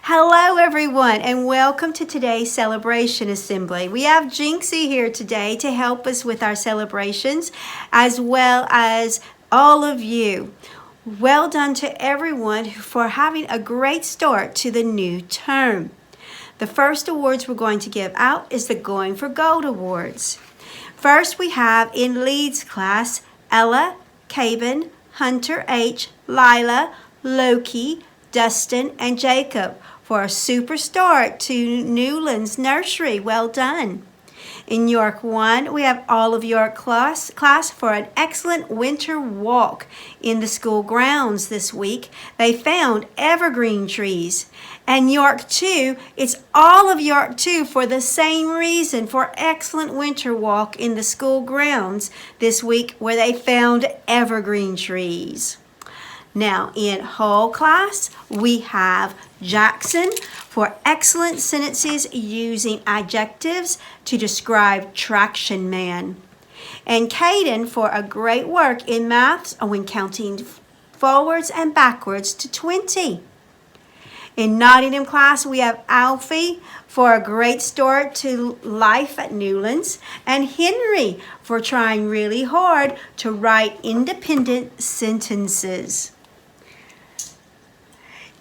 Hello everyone and welcome to today's celebration assembly. We have Jinxie here today to help us with our celebrations as well as all of you. Well done to everyone for having a great start to the new term. The first awards we're going to give out is the Going for Gold Awards. First we have in Leeds class Ella, Caben, Hunter H, Lila, Loki, Dustin, and Jacob for a super start to Newlands Nursery. Well done. In York 1, we have all of York class for an excellent winter walk in the school grounds this week. They found evergreen trees. And York 2, it's all of York 2 for the same reason, for excellent winter walk in the school grounds this week where they found evergreen trees. Now, in whole class, we have Jackson for excellent sentences using adjectives to describe Traction Man. And Caden for a great work in maths when counting forwards and backwards to 20. In Nottingham class, we have Alfie for a great start to life at Newlands, and Henry for trying really hard to write independent sentences.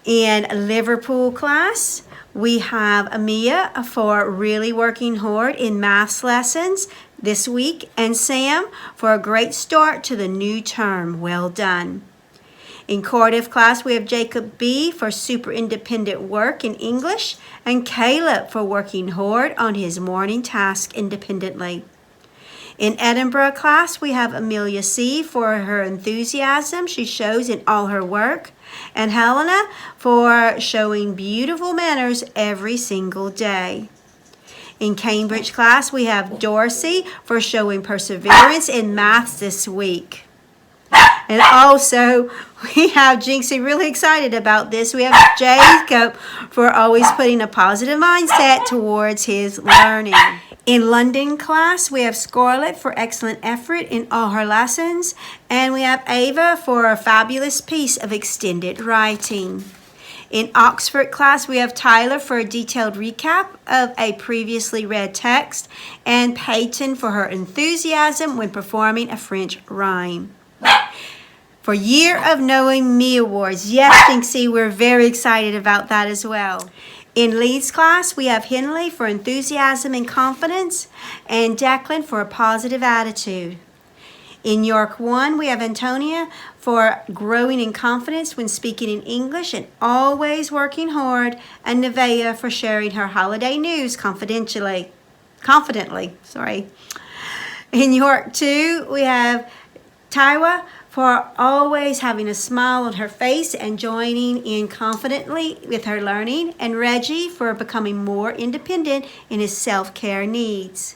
In Liverpool class, we have Amia for really working hard in maths lessons this week, and Sam for a great start to the new term. Well done. In Cardiff class, we have Jacob B for super independent work in English, and Caleb for working hard on his morning task independently. In Edinburgh class, we have Amelia C for her enthusiasm she shows in all her work, and Helena for showing beautiful manners every single day. In Cambridge class, we have Dorsey for showing perseverance in maths this week. And also, we have Jinxie really excited about this. We have Jacob for always putting a positive mindset towards his learning. In London class, we have Scarlett for excellent effort in all her lessons, and we have Ava for a fabulous piece of extended writing. In Oxford class, we have Tyler for a detailed recap of a previously read text, and Peyton for her enthusiasm when performing a French rhyme. For Year of Knowing Me Awards, yes, Jinxie, we're very excited about that as well. In Leeds class, we have Henley for enthusiasm and confidence, and Declan for a positive attitude. In York 1, we have Antonia for growing in confidence when speaking in English and always working hard, and Nevaeh for sharing her holiday news confidently. In York 2, we have Tywa for always having a smile on her face and joining in confidently with her learning, and Reggie for becoming more independent in his self-care needs.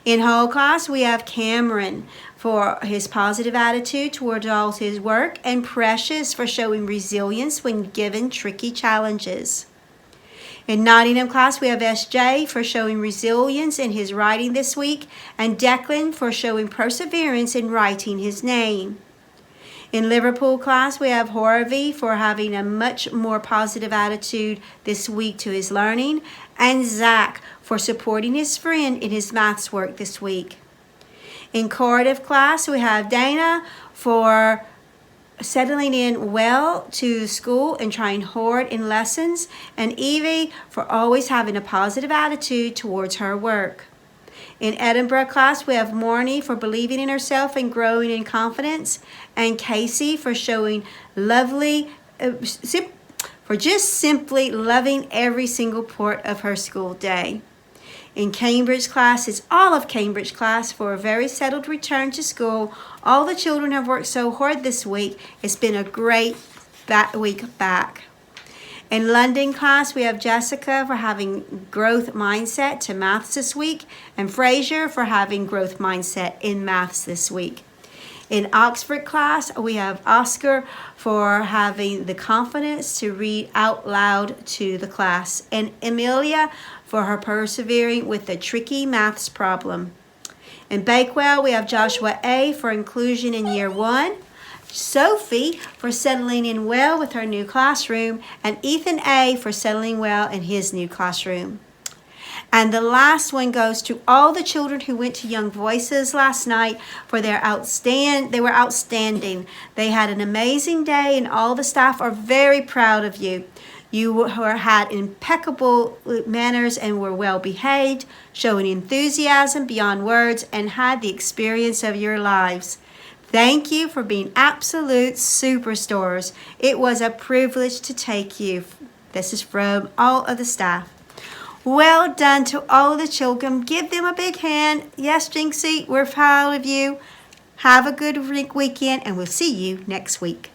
In whole class, we have Cameron for his positive attitude towards all his work, and Precious for showing resilience when given tricky challenges. In Nottingham class, we have SJ for showing resilience in his writing this week, and Declan for showing perseverance in writing his name. In Liverpool class, we have Horvey for having a much more positive attitude this week to his learning, and Zach for supporting his friend in his maths work this week. In Cardiff class, we have Dana for settling in well to school and trying hard in lessons, and Evie for always having a positive attitude towards her work. In Edinburgh class, we have Morny for believing in herself and growing in confidence, and Casey for showing for just simply loving every single part of her school day. In Cambridge class, it's all of Cambridge class for a very settled return to school. All the children have worked so hard this week. It's been a great week back. In London class, we have Jessica for having growth mindset to maths this week, and Fraser for having growth mindset in maths this week. In Oxford class, we have Oscar for having the confidence to read out loud to the class, and Emilia for her persevering with a tricky maths problem. In Bakewell, we have Joshua A for inclusion in Year 1, Sophie for settling in well with her new classroom, and Ethan A. for settling well in his new classroom. And the last one goes to all the children who went to Young Voices last night for their they were outstanding. They had an amazing day, and all the staff are very proud of you. You had impeccable manners and were well behaved, showing enthusiasm beyond words, and had the experience of your lives. Thank you for being absolute superstars. It was a privilege to take you. This is from all of the staff. Well done to all the children. Give them a big hand. Yes, Jinxie, we're proud of you. Have a good weekend, and we'll see you next week.